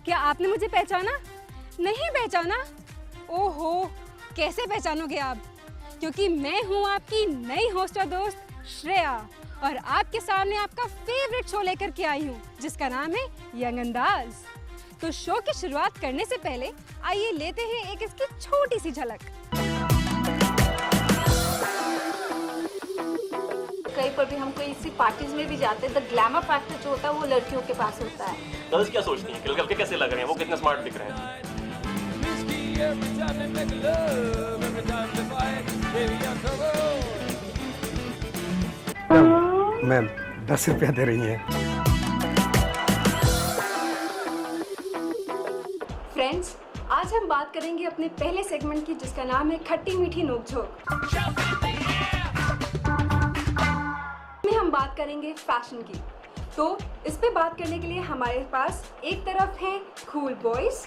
क्या आपने मुझे पहचाना? नहीं पहचाना? ओहो, कैसे पहचानोगे आप? क्योंकि मैं हूँ आपकी नई होस्ट और दोस्त श्रेया और आपके सामने आपका फेवरेट शो लेकर के आई हूँ जिसका नाम है यंग अंदाज। तो शो की शुरुआत करने से पहले आइए लेते हैं एक इसकी छोटी सी झलक। कहीं पर भी हम कोई इसी पार्टीज में भी जाते हैं, द ग्लैमर फैक्टर जो होता है वो लड़कियों के पास होता है। गर्ल्स क्या सोचती हैं? लड़के कैसे लग रहे हैं? वो कितने स्मार्ट दिख रहे हैं? मैम 10 रुपया दे रही हैं। फ्रेंड्स, आज हम बात करेंगे अपने पहले सेगमेंट की जिसका नाम है खट्टी मीठी नोकझोंक। में हम बात करेंगे फैशन की। तो इस पे बात करने के लिए हमारे पास एक तरफ है कूल बॉयज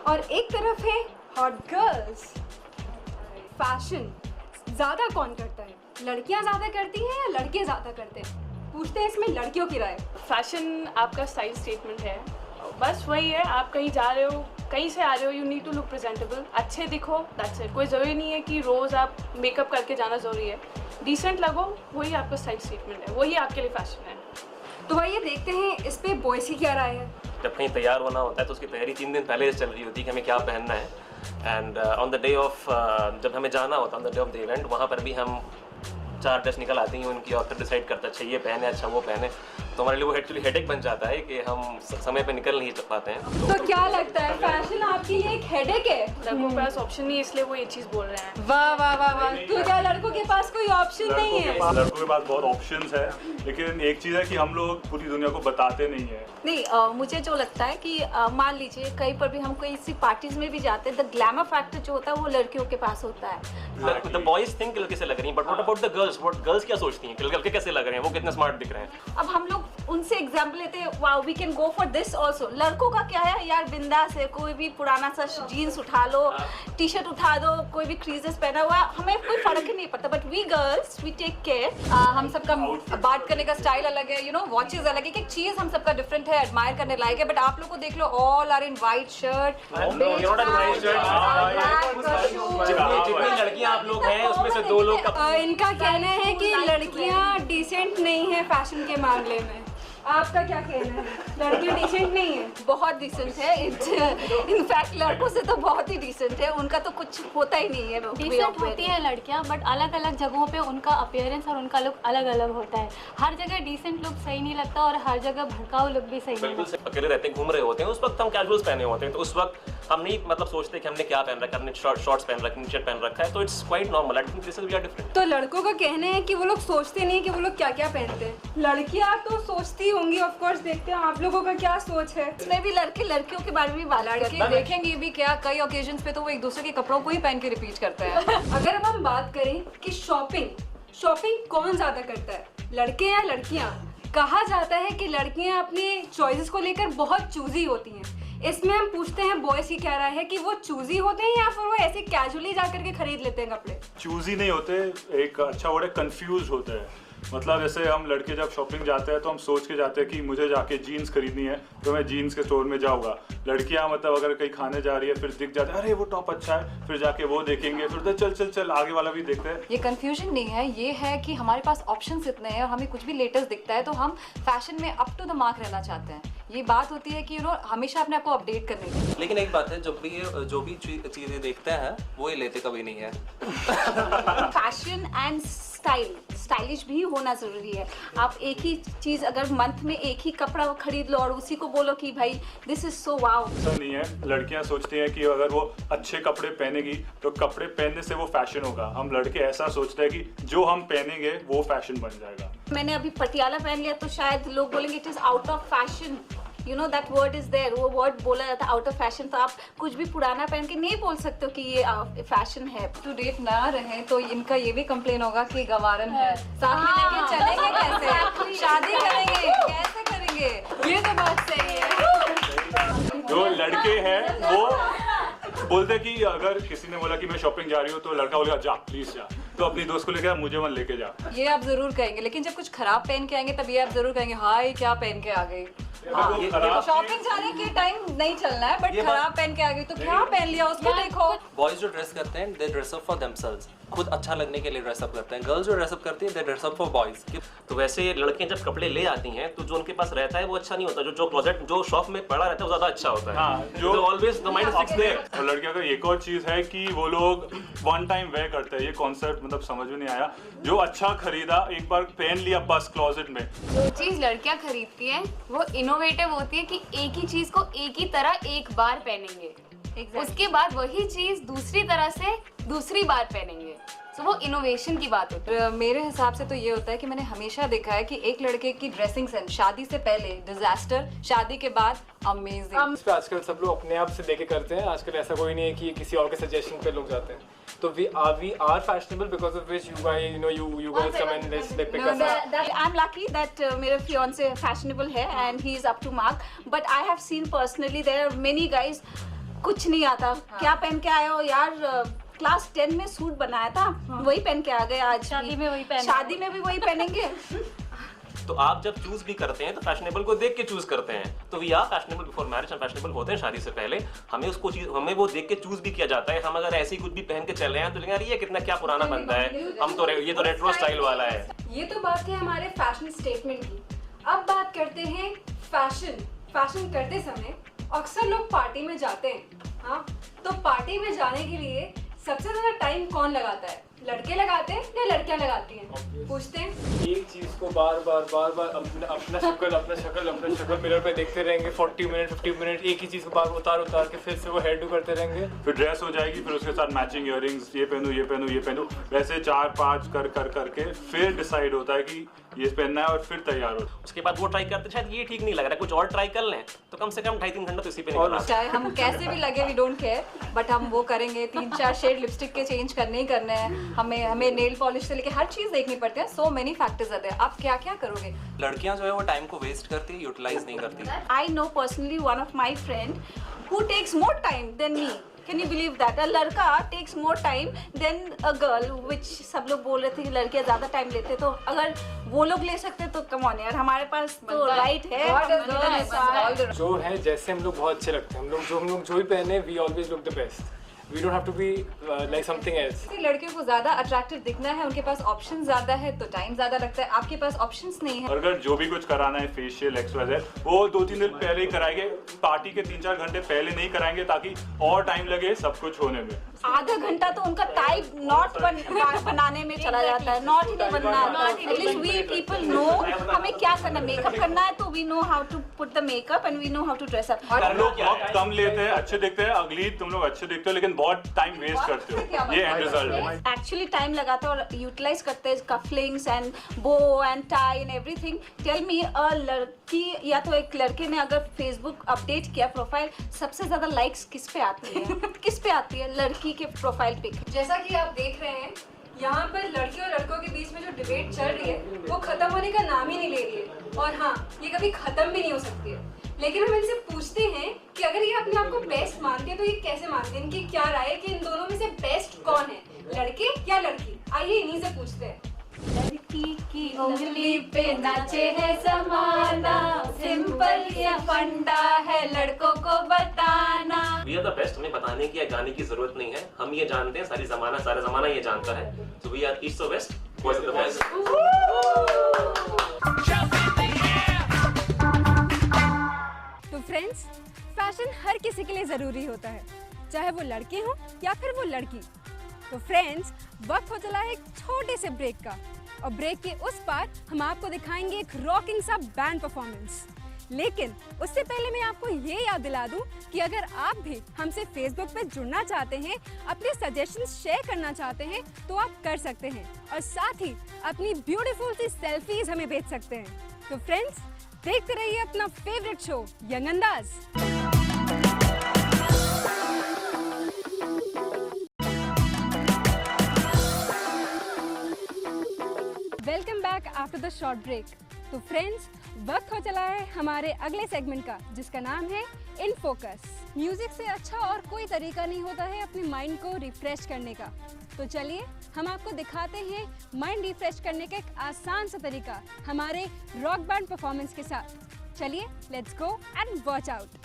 और एक तरफ है हॉट गर्ल्स। फैशन ज्यादा कौन करता है? लड़कियां ज्यादा करती हैं या लड़के ज्यादा करते हैं? पूछते हैं इसमें लड़कियों की राय। फैशन आपका स्टाइल स्टेटमेंट है, बस वही है। आप कहीं जा रहे हो, कहीं से आ रहे हो, you need to look presentable, अच्छे दिखो, दैट्स इट। कोई ज़रूरी नहीं है कि रोज़ आप मेकअप करके जाना ज़रूरी है। डिसेंट लगो, वही आपका स्टाइल स्टेटमेंट है, वही आपके लिए फैशन है। तो आइए देखते हैं इस पे बॉयज की क्या राय है। जब कहीं तैयार होना होता है तो उसकी तैयारी 3 दिन पहले से चल रही होती है कि हमें क्या पहनना है। And on the day of जब हमें जाना होता है, on the day of the event, वहाँ पर भी हम 4 ड्रेस निकल आती हैं उनकी और फिर डिसाइड करता है अच्छा ये पहने, अच्छा वो पहने। तो हमारे लिए वो एक्चुअली हेडेक बन जाता है कि हम समय पे निकल नहीं पाते हैं। तो क्या लगता है फैशन आपके लिए एक हेडेक है? लड़कों के पास ऑप्शन नहीं है, इसलिए वो ये चीज़ बोल रहे हैं। वाह वाह वाह वाह। तो क्या लड़कों के पास कोई ऑप्शन नहीं है? लड़कों के पास बहुत ऑप्शंस है, लेकिन एक चीज़ है कि हम लोग पूरी दुनिया को बताते नहीं है। नहीं, मुझे जो लगता है कि मान लीजिए कहीं पर भी हम कोई इसी पार्टीज में भी जाते हैं, द ग्लैमर फैक्टर जो होता है वो लड़कियों के पास होता है। द बॉयज थिंक लड़के से लग रही हैं, but what about the girls? What girls क्या सोचती हैं? लड़के कैसे लग रहे हैं? वो कितने स्मार्ट दिख रहे हैं? अब हम लोग उनसे एग्जाम्पल लेते हैं, wow we can go for this also. लड़कों का क्या है यार, बिंदास है, कोई भी पुराना सा जीन्स उठा लो, टी शर्ट उठा दो, कोई भी क्रीजेस पहना हुआ, हमें कोई फर्क ही नहीं पड़ता। But we girls we take care. हम सबका बात करने का स्टाइल अलग है, यू नो, वॉचेस अलग है, एक चीज हम सबका डिफरेंट है, एडमायर करने लायक है। बट आप लोग को देख लो, all are in white shirt. जितनी लड़कियां आप लोग हैं उसमें से 2 लोग इनका कहना है कि लड़कियां डिसेंट नहीं है फैशन के मामले में। आपका क्या कहना है? लड़कियां डिसेंट नहीं है? बहुत डिसेंट है, इनफैक्ट लड़कों से तो बहुत ही डिसेंट है। उनका तो कुछ होता ही नहीं है। डिसेंट होती है लड़कियां, बट अलग अलग जगहों पे उनका अपीयरेंस और उनका लुक अलग अलग होता है। हर जगह डिसेंट लुक सही नहीं लगता और हर जगह भड़काऊ लुक भी सही नहीं लगता। अकेले रहते हैं, घूम रहे होते हैं, उस वक्त हम कैजुअल्स पहने होते हैं, तो उस वक्त हम नहीं मतलब सोचते कि हमने क्या पहन रखा है, हमने शॉर्ट्स पहन रखा है, टी-शर्ट पहन रखा है, तो it's quite normal. I think this is we are different. तो लड़कों का कहना है कि वो लोग सोचते नहीं कि वो लोग क्या क्या पहनते हैं। लड़कियां तो सोचती होंगी, ऑफ कोर्स। देखते हैं आप लोगों का क्या सोच है। इसमें भी लड़के लड़कियों के बारे में भी बात करते हैं। देखेंगे भी क्या, कई ओकेजन्स पे तो वो एक दूसरे के कपड़ों को ही पहन के रिपीट करते हैं। अगर अब हम बात करें कि शॉपिंग कौन ज्यादा करता है, लड़के या लड़कियां? कहा जाता है कि लड़कियां अपने चॉइसेस को लेकर बहुत चूजी होती हैं। इसमें हम पूछते हैं बॉयज की क्या राय है कि वो चूजी होते हैं या फिर वो ऐसे कैजुअली जाकर के खरीद लेते हैं कपड़े? चूजी नहीं होते, एक अच्छा वर्ड है, कंफ्यूज होते हैं। मतलब जैसे हम लड़के जब शॉपिंग जाते हैं तो हम सोच के जाते हैं कि मुझे जाके जीन्स खरीदनी है तो मैं जीन्स के स्टोर में जाऊंगा। लड़कियां मतलब अगर कहीं खाने जा रही है, फिर दिख जाते हैं अरे वो टॉप अच्छा है, फिर जाके वो देखेंगे, फिर चल चल चल आगे वाला भी देखते हैं। ये कंफ्यूजन नहीं है, ये है कि हमारे पास ऑप्शंस इतने हैं और हमें कुछ भी लेटेस्ट दिखता है तो हम फैशन में अप टू द मार्क रहना चाहते हैं। ये बात होती है कि हमेशा अपने आप को अपडेट करने की। लेकिन एक बात है, जो भी चीजें देखते हैं वो ये लेते कभी नहीं है। फैशन एंड स्टाइलिश भी होना जरूरी है। आप एक ही चीज अगर मंथ में एक ही कपड़ा खरीद लो और उसी को बोलो कि भाई दिस इज सो वाओ, ऐसा नहीं है। लड़कियां सोचती हैं कि अगर वो अच्छे कपड़े पहनेगी तो कपड़े पहनने से वो फैशन होगा। हम लड़के ऐसा सोचते हैं कि जो हम पहनेंगे वो फैशन बन जाएगा। मैंने अभी पटियाला पहन लिया तो शायद लोग बोलेंगे it is out of fashion, you know that word is there. वो वर्ड बोला जाता है आउट ऑफ फैशन। तो आप कुछ भी पुराना पहन के नहीं बोल सकते हो कि ये फैशन है। टू डेट ना रहे तो इनका ये भी कंप्लेन होगा कि गवारन है, साथ में लेके चलेंगे कैसे, शादी करेंगे कैसे करेंगे? ये तो बात सही है। जो लड़के हैं वो बोलते कि अगर किसी ने बोला कि मैं शॉपिंग जा रही हूँ तो लड़का बोलेगा जा प्लीज जा, तो अपनी दोस्त को लेके आ, मुझे मन लेके जा। ये आप जरूर कहेंगे, लेकिन जब कुछ खराब पहन के आएंगे तब ये आप जरूर कहेंगे हाय क्या पहन के आ गई। वो खराब शॉपिंग जाने के टाइम नहीं चलना है, बट खराब पहन के आ गई तो क्या पहन लिया उसको देखो। बॉयज जो ड्रेस करते हैं दे ड्रेस अप फॉर देमसेल्व्स, खुद अच्छा लगने के लिए ड्रेस अप करते हैं। गर्ल्स जो ड्रेस अप करती हैं दे ड्रेस अप फॉर बॉयज। तो वैसे लड़कियां जब कपड़े ले आती हैं तो जो उनके पास रहता है वो अच्छा नहीं होता, जो क्लोजेट जो शॉप में पड़ा रहता है वो ज्यादा अच्छा होता है। हाँ, जो always the mind fix there. और लड़कियों का एक और चीज है कि वो लोग वन टाइम वेयर करते हैं। ये कॉन्सेप्ट मतलब समझ में नहीं आया। जो अच्छा खरीदा एक बार पहन लिया बस क्लोजेट में। जो चीज लड़कियां खरीदती हैं वो इनोवेटिव होती है कि एक ही चीज को एक ही तरह एक बार पहनेंगे, उसके बाद वही चीज दूसरी तरह से दूसरी बार पहनेंगे। तो वो इनोवेशन की बात होती है। मेरे हिसाब से तो ये होता है कि मैंने हमेशा देखा है कि एक लड़के की ड्रेसिंग सेंस शादी से पहले डिजास्टर, शादी के बाद अमेजिंग। इस पे आजकल सब लोग अपने आप से देखे करते हैं। आजकल ऐसा कोई नहीं है कि किसी और के सजेशन पे लोग जाते हैं। तो we are fashionable because of which you guys come and let's pick us up. I'm lucky that मेरे fiance fashionable है and he is up to mark. But I have seen personally there are many guys कुछ नहीं आता, क्या पहन के आए हो यार, क्लास 10 में सूट बनाया था वही पहन के आ गए, आज शादी में वही पहन, शादी में भी वही पहनेंगे। तो आप जब चूज भी करते हैं तो फैशनेबल को देख के चूज करते हैं। तो we are fashionable before marriage, हम फैशनेबल होते हैं शादी से पहले। हमें उसको चीज हमें वो देख के चूज भी किया जाता है। हम अगर ऐसे ही कुछ भी पहन के चले हैं तो लेकिन यार ये कितना क्या पुराना बनता है, हम तो ये तो रेट्रो स्टाइल वाला है। ये तो बात है हमारे फैशन स्टेटमेंट की। अब बात करते हैं फैशन करते समय अक्सर लोग पार्टी में जाते हैं। हाँ, तो पार्टी में जाने के लिए सबसे ज्यादा टाइम कौन लगाता है? लड़के लगाते हैं या लड़कियां लगाती हैं? पूछते हैं। एक चीज को बार बार अपना शक्ल मिरर पे देखते रहेंगे 40 मिनट 50 मिनट, एक ही चीज को बार उतार के फिर से वो हेयर डू करते रहेंगे। फिर ड्रेस हो जाएगी, फिर उसके साथ मैचिंग इयररिंग्स, ये पहनूं, वैसे 4-5 करके फिर डिसाइड होता है कि ये पहनना है और फिर तैयार हो। उसके बाद वो ट्राई करते शायद ये ठीक नहीं लग रहा है, कुछ और ट्राई कर लें, तो कम से कम 2.5-3 घंटा तो इसी पे निकलना है। चाहे हम कैसे भी लगे वी डोंट केयर, बट हम वो करेंगे। 3-4 शेड लिपस्टिक के चेंज करने ही करने हैं। हमें नेल पॉलिश से लेके हर चीज देखनी पड़ती है। सो मेनी फैक्टर्स आते हैं। आप क्या क्या करोगे? लड़कियां जो है वो टाइम को वेस्ट करती है, यूटिलाइज नहीं करती। I know personally one of my friend who takes more time than me. Can you believe that? A लड़का takes more time than a girl, which सब लोग बोल रहे थे कि लड़कियां ज़्यादा टाइम लेते, तो अगर वो लोग ले सकते तो कम ऑन यार, हमारे पास तो राइट है। जो है जैसे हम लोग बहुत अच्छे लगते हैं, हम लोग जो भी पहने we always look the best. We don't have to be like something else. लड़कियों को ज्यादा अट्रैक्टिव दिखना है, उनके पास ऑप्शन ज्यादा है तो टाइम ज्यादा लगता है। आपके पास ऑप्शंस नहीं है। और अगर जो भी कुछ कराना है फेशियल XYZ वो 2-3 दिन पहले ही कराएंगे, पार्टी के 3-4 घंटे पहले नहीं कराएंगे ताकि और टाइम लगे सब कुछ होने में। आधा घंटा तो उनका टाइप नॉट बनाने में चला जाता है, नॉट ही नहीं बनना। एटलीस्ट वी पीपल नो हमें क्या करना, मेकअप करना है तो we know how to put the makeup and we know how to dress up. तुम लोग बहुत कम लेते हैं, अच्छे दिखते हैं, अगली तुम लोग अच्छे दिखते हो लेकिन बहुत टाइम वेस्ट करते हो। ये एंड रिजल्ट है। एक्चुअली टाइम लगाते और यूटिलाइज करते हैं cufflinks and bow and tie and everything. Tell me, a लड़की या तो एक लड़के ने अगर फेसबुक अपडेट किया प्रोफाइल, सबसे ज्यादा लाइक्स किस पे आती है? किस पे आती है? लड़की के प्रोफाइल पिक। जैसा कि आप देख रहे हैं यहाँ पर लड़कियों और लड़कों के बीच में जो डिबेट चल रही है वो खत्म होने का नाम ही नहीं ले रही है। और हाँ, ये कभी खत्म भी नहीं हो सकती है। लेकिन हम इनसे पूछते हैं कि अगर ये अपने आप को बेस्ट मानते हैं तो ये कैसे मानते हैं? इनकी क्या राय है कि इन दोनों में से बेस्ट कौन है, लड़के या लड़की? आइए इन्हीं से पूछते हैं। लड़की की उंगली पे नाचे है ज़माना, सिंपल या फंडा है लड़कों को बताना। वी आर द बेस्ट, हमें बताने की या गाने की जरूरत नहीं है, हम ये जानते हैं, सारा जमाना ये जानता है। So we are east the best, boys the best. तो फ्रेंड्स, फैशन हर किसी के लिए ज़रूरी होता है, चाहे वो लड़के हों या फिर वो लड़की। तो फ्रेंड्स, वक्त हो चला है एक छोटे से ब्रेक का, और ब्रेक के उस पार हम आपको दिखाएंगे एक रॉकिंग सा बैंड परफॉर्मेंस। लेकिन उससे पहले मैं आपको ये याद दिला दूं कि अगर आप भी हमसे फेसबुक पे जुड़ना चाहते हैं, अपने सजेशंस शेयर करना चाहते हैं, तो आप कर सकते हैं, और साथ ही अपनी ब्यूटीफुल सी सेल्फीज हमें भेज सकते हैं। तो फ्रेंड्स, देखते रहिए अपना favourite show young Andaaz. Welcome back after the short break. तो फ्रेंड्स, वक्त हो चला है हमारे अगले सेगमेंट का, जिसका नाम है इन फोकस। म्यूजिक से अच्छा और कोई तरीका नहीं होता है अपने माइंड को रिफ्रेश करने का। तो चलिए हम आपको दिखाते हैं माइंड रिफ्रेश करने का एक आसान सा तरीका हमारे रॉक बैंड परफॉर्मेंस के साथ। चलिए let's go and watch out.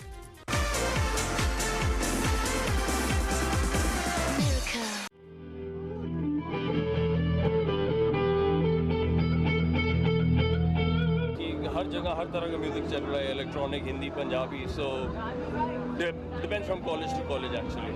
हर जगह हर तरह का म्यूजिक चल रहा है, electronic, Hindi, Punjabi, so depends from college to college actually.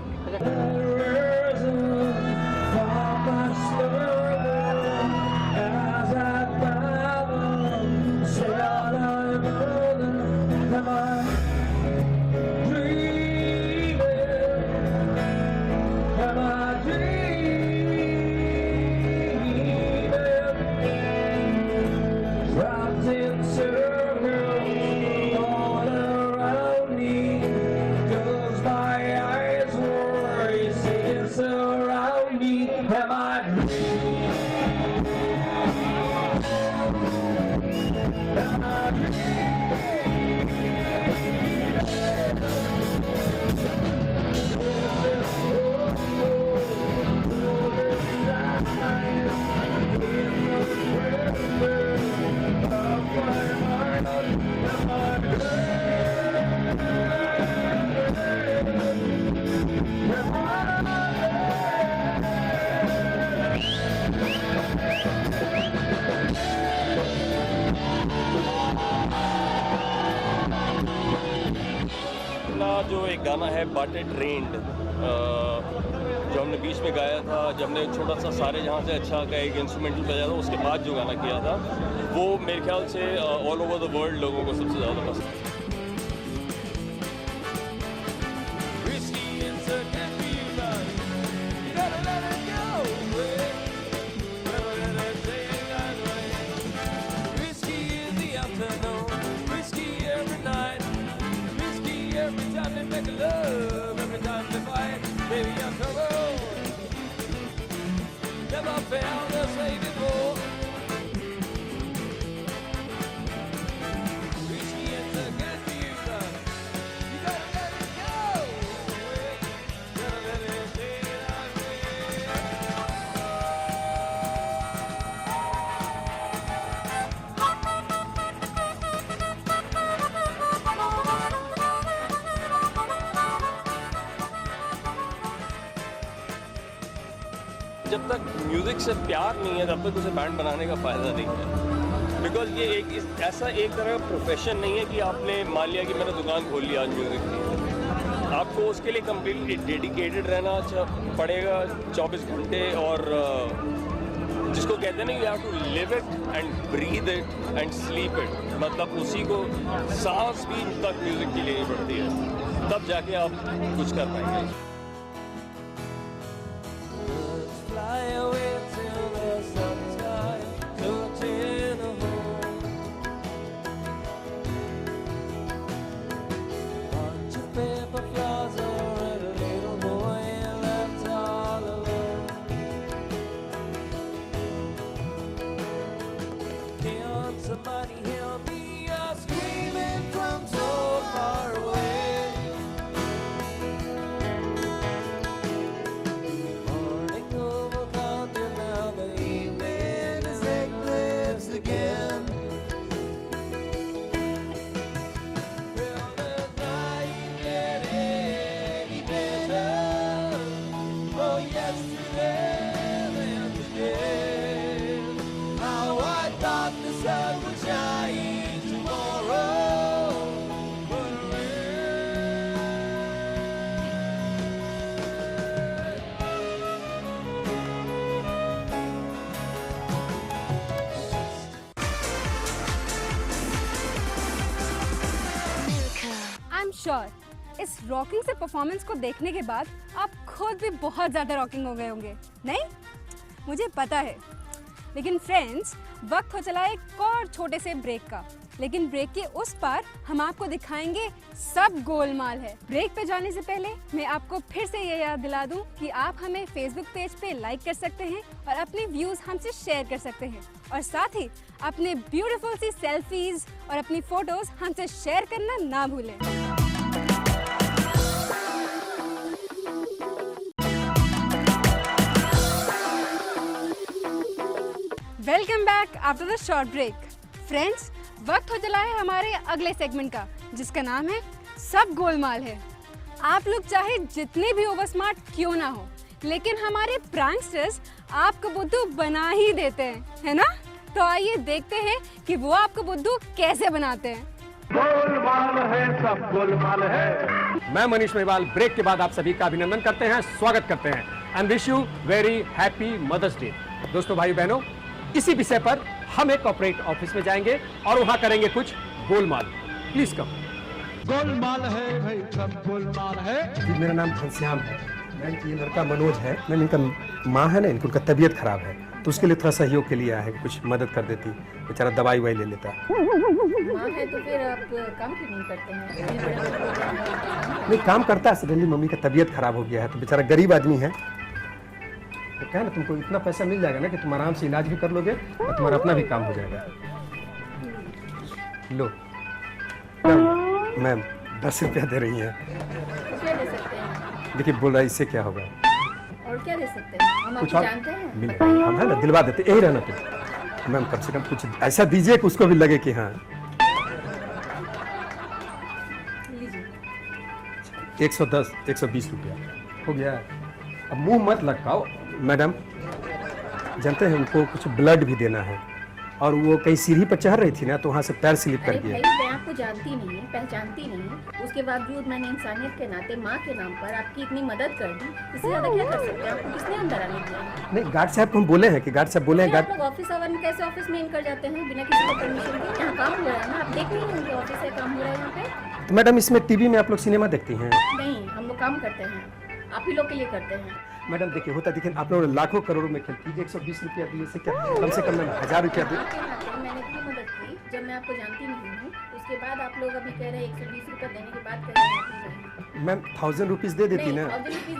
जो एक गाना है बट इट रेन्ड, जो हमने बीच में गाया था, जब हमने छोटा सा सारे जहाँ से अच्छा का एक इंस्ट्रूमेंटल बजाया था, उसके बाद जो गाना किया था वो मेरे ख्याल से ऑल ओवर द वर्ल्ड लोगों को सबसे ज़्यादा पसंद है। जब तक म्यूज़िक से प्यार नहीं है तब तक उसे बैंड बनाने का फ़ायदा नहीं है, बिकॉज ये ऐसा एक तरह का प्रोफेशन नहीं है कि आपने मान लिया कि मैंने दुकान खोल लिया आज म्यूज़िक की। आपको उसके लिए कम्प्लीटली डेडिकेटेड रहना पड़ेगा 24 घंटे, और जिसको कहते हैं ना, you have to live it and breathe it and sleep it, मतलब उसी को सांस भी तक म्यूज़िक की लेनी पड़ती है, तब जाके आप कुछ कर पाएंगे। श्योर इस रॉकिंग से परफॉर्मेंस को देखने के बाद आप खुद भी बहुत ज़्यादा रॉकिंग हो गए होंगे, नहीं? मुझे पता है। लेकिन फ्रेंड्स, वक्त हो चला एक और छोटे से ब्रेक का, लेकिन ब्रेक के उस पार हम आपको दिखाएंगे सब गोलमाल है। ब्रेक पे जाने से पहले मैं आपको फिर से ये याद दिला दूं कि आप हमें फेसबुक पेज पे लाइक कर सकते हैं और अपने व्यूज़ हमसे शेयर कर सकते हैं, और साथ ही अपने ब्यूटीफुल सी सेल्फीज और अपनी फोटोज हमसे शेयर करना ना भूलें। Welcome back after the short break. Friends, वक्त हो चला है हमारे अगले सेगमेंट का, जिसका नाम है सब गोलमाल है। आप लोग चाहे जितने भी ओवर स्मार्ट क्यों ना हो, लेकिन हमारे प्रैंकस्टर्स आपको बुद्धू बना ही देते हैं, है ना? तो आइए देखते हैं कि वो आपको बुद्धू कैसे बनाते हैं। गोलमाल है, सब गोलमाल है। मैं मनीष मेवाल ब्रेक के बाद आप सभी का अभिनंदन करते हैं, स्वागत करते हैं and wish you very happy Mother's Day. दोस्तों, भाई बहनों, इसी विषय पर हम एक कॉर्पोरेट ऑफिस में जाएंगे और वहां करेंगे कुछ गोलमाल। Please come. गोलमाल है भाई, सब गोलमाल है। जी, मेरा नाम घनश्याम है। मैम, ये लड़का मनोज है। मैम, इनका माँ है ना, इनका तबीयत खराब है, तो उसके लिए थोड़ा सहयोग के लिए आया है, कुछ मदद कर देती। बेचारा दवाई ववाई ले लेता है। माँ है तो फिर आप काम क्यों नहीं करते हैं? नहीं, काम करता है सडनली। मम्मी का तबीयत खराब हो गया है, तो बेचारा गरीब आदमी है। तो क्या ना, तुमको इतना पैसा मिल जाएगा ना कि तुम आराम से इलाज भी कर लोगे और तुम्हारा अपना भी काम हो जाएगा। लो मैम, 10 रुपया दे रही हैं। क्या दे सकते हैं? देखिए, बोल रहा है, इससे क्या होगा? और क्या दे सकते हैं? हम कुछ आपको और जानते हैं? मिल, हम है ना, दिलवा देते। यही रहना तो मैम, कम से कम कुछ ऐसा दीजिए कि उसको भी लगे कि हाँ। 110, 120 रुपया हो गया। अब मुंह मत लटकाओ मैडम। जानते हैं, उनको कुछ ब्लड भी देना है, और वो कहीं सीढ़ी पर चढ़ रही थी ना, तो वहाँ से पैर स्लिप कर अरे गया। भाई, मैं आपको जानती नहीं, पहचानती नहीं, उसके बावजूद मैंने इंसानियत के नाते माँ के नाम पर आपकी इतनी मदद कर दी। इससे ज्यादा क्या कर सकते हैं? आपको किसने अंदर आने दिया? नहीं, गार्ड साहब को हम बोले हैं कि गार्ड साहब बोले हैं। आप लोग ऑफिस आवर में कैसे ऑफिस में कर जाते हैं बिना किसी को परमिशन के? यहाँ काम हो रहा है ना, आप देख नहीं रहे ऑफिस से काम हो रहा है यहाँ पे? तो मैडम, इसमें टीवी में आप लोग सिनेमा देखती हैं? नहीं, हम लोग काम करते हैं, आप ही लोग के लिए करते हैं। मैडम देखिए, होता देखिए, आप लोग लाखों करोड़ों में खेलती है। 120 रुपया दिए से क्या, कम से कम 1000 रुपया दे। मैंने इतनी मदद की, जब मैं आपको जानती नहीं हूँ, उसके बाद आप लोग अभी कह रहे हैं 120 रुपया देने के बाद कह रहे हैं मैम, 1000 रुपीज़ दे देती ना। 1000 रुपीज़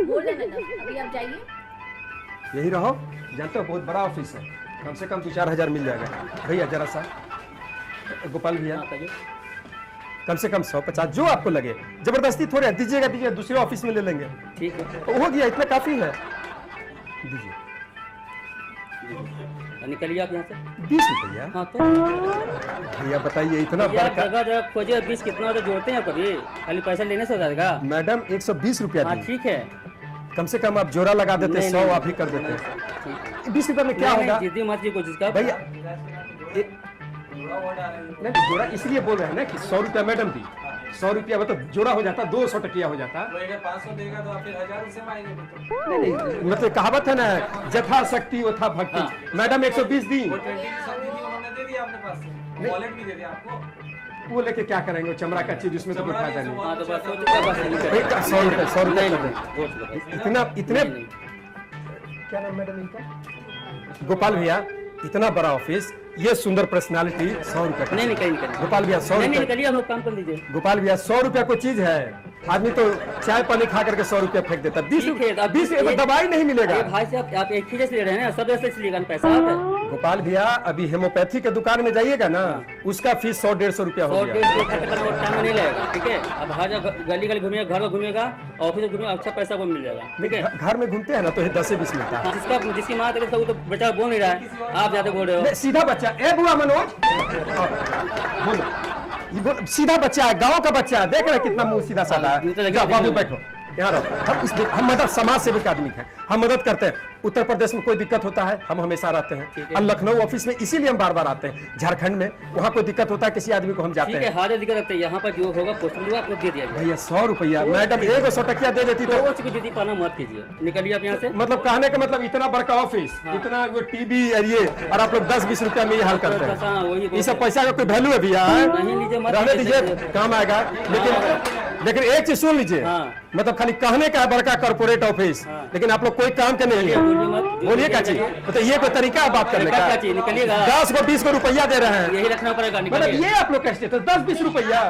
बोल रहे ना, अभी आप जाइए। यही रहो, जानते हो बहुत बड़ा ऑफिस है, कम से कम 2-4 हज़ार मिल जाएगा। भैया जरा सा, गोपाल भैया, कम से कम 150 जो आपको लगे। जबरदस्ती थोड़े दीजिएगा, दीजिए, दूसरे ऑफिस में ले लेंगे। ठीक है, तो हो गया, इतना काफी है। दीजिए, निकलिए आप यहाँ से। 20 रुपया? हाँ तो भैया बताइए, इतना यार जगह जगह खोजिए, 20 कितना तो जोड़ते हैं कभी, खाली पैसा लेने से हो जाएगा। मैडम 120 रुपया। हाँ ठीक है, कम से कम आप जोड़ा लगा देते, 100 आप ही कर देते। 20 रुपया में क्या होगा? जितनी मर्जी कोशिश कर भैया, नहीं जोड़ा इसलिए बोल रहे हैं ना कि 100 रुपया मैडम दी, 100 रुपया मतलब जोड़ा हो जाता, 200 टकिया हो जाता। 500 देगा तो फिर 1000 उससे मांगेंगे। नहीं, मतलब कहावत है ना, जथा शक्ति वथा भक्ति। मैडम 120 दी, वो लेके क्या करेंगे? चमड़ा का चीज, उसमें तो कोई फायदा नहीं। 100 रुपया, 100 रुपया इतने। क्या नाम मैडम इनका? गोपाल भैया, इतना बड़ा ऑफिस, ये सुंदर पर्सनालिटी, 100 रुपया। नहीं निकलिए, गोपाल भैया 100 रुपया। निकलिए, हम लोग काम कर लीजिए। गोपाल भैया 100 रुपया कोई चीज है? आदमी तो चाय पानी खा करके 100 रुपया फेंक देता। 20 रुपया दवाई नहीं मिलेगा। भाई साहब, आप एक ही जैसे ले रहे हैं ना, सब ऐसे इसलिए पैसा आप। गोपाल भैया, अभी हेमोपैथी के दुकान में जाइएगा ना, उसका फीस 100-150 रुपया हो गया। 100-150 टाइम नहीं लगेगा, ठीक है? अब हर जगह गली गली घूमिएगा, घर घूमिएगा, ऑफिस में घूमिएगा, अच्छा पैसा को मिल जाएगा, ठीक है? घर में घूमते हैं ना, तो 10 से 20 मिलता है। जिसकी माँ तक तो बच्चा बोल नहीं रहा है, आप ज्यादा बोल रहे हो। सीधा बच्चा, ए बुआ मनोज, बोलो, ये बोल, सीधा बच्चा है, गाँव का बच्चा है, देख रहे कितना मुंह सीधा साधा है। जाओ बाबू बैठो, यहाँ रहो। हम मदद, समाज सेविक आदमी हैं, हम मदद करते हैं। उत्तर प्रदेश में कोई दिक्कत होता है, हम हमेशा रहते हैं। और लखनऊ ऑफिस में इसीलिए हम बार बार आते हैं। झारखंड में वहाँ कोई दिक्कत होता है किसी आदमी को, हम जाते हैं। हर दिक्कत रहती है, यहाँ पर जो होगा पोस्टल आपको दे दिया भैया 100 रुपया। मैडम 100 टकिया दे देती तो दीदी पाना मत कीजिए, निकलिए आप यहाँ से। मतलब कहने का मतलब, इतना बड़का ऑफिस, इतना वो टीवी ये, और आप लोग 10-20 रुपया में ये हाल करते हैं। ये सब पैसा का कोई वैल्यू है भैया? रहने दीजिए, काम आएगा। लेकिन एक चीज सुन लीजिए, मतलब खाली कहने का है बड़का कॉर्पोरेट ऑफिस, लेकिन आप लोग कोई काम के नहीं है। बोलिए क्या चीज, मतलब ये कोई तरीका है बात करने का? 10 को 20 को रुपया दे रहे हैं, यही रखना पड़ेगा। मतलब ये आप लोग कैसे? तो 10-20 रुपया,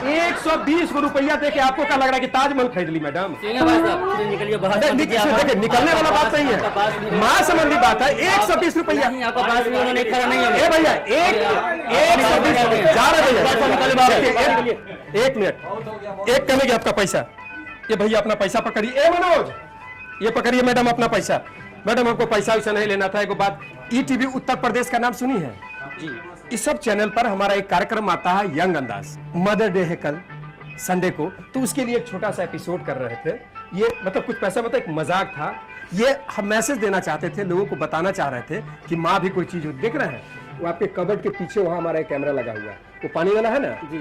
120 को रुपया दे के आपको क्या लग रहा है कि ताजमहल खरीद ली मैडम? देखिए, निकलने वाला बात नहीं है, माँ संबंधी बात है। 120 रुपया भैया, 120 जा रहे भैया। एक मिनट, एक कहने आपका पैसा, ये भैया अपना पैसा पकड़िए। ए मनोज, ये पकड़िए मैडम अपना पैसा। मैडम हमको पैसा वैसा नहीं लेना था, एक बात ईटीवी उत्तर प्रदेश का नाम सुनी है जी। इस सब चैनल पर हमारा एक कार्यक्रम आता है यंग अंदाज। मदर डे है कल संडे को, तो उसके लिए एक छोटा सा एपिसोड कर रहे थे। ये मतलब कुछ पैसा मतलब एक मजाक था। ये हम मैसेज देना चाहते थे, लोगों को बताना चाह रहे थे कि माँ भी कोई चीज देख रहे हैं। वो आपके कबर्ड के पीछे वहाँ हमारा एक कैमरा लगा हुआ है, वो पानी वाला है ना जी,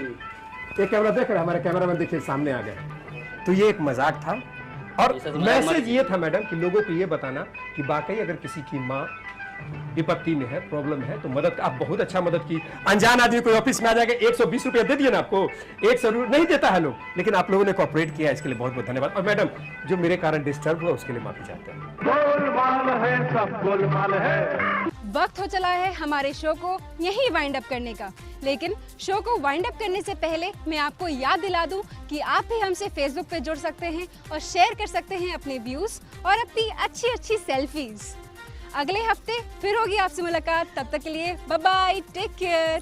एक कैमरा देख रहे, हमारे कैमरामैन देखिए सामने आ गए। तो ये एक मजाक था और मैसेज ये था मैडम कि लोगों को ये बताना कि वाकई अगर किसी की माँ विपत्ति में है, प्रॉब्लम है, तो मदद, आप बहुत अच्छा मदद की। अनजान आदमी कोई ऑफिस में आ जाएगा, 120 रुपया दे दिए ना आपको, 100 नहीं देता है लोग, लेकिन आप लोगों ने कोऑपरेट किया, इसके लिए बहुत बहुत धन्यवाद। और मैडम जो मेरे कारण डिस्टर्ब हुआ उसके लिए माफी चाहते हैं। गोलमाल है, सब गोलमाल है। वक्त हो चला है हमारे शो को यहीं वाइंड अप करने का, लेकिन शो को वाइंड अप करने से पहले मैं आपको याद दिला दूं कि आप भी हमसे फेसबुक पे जुड़ सकते हैं और शेयर कर सकते हैं अपने व्यूज और अपनी अच्छी अच्छी सेल्फीज। अगले हफ्ते फिर होगी आपसे मुलाकात, तब तक के लिए बाय बाय, टेक केयर।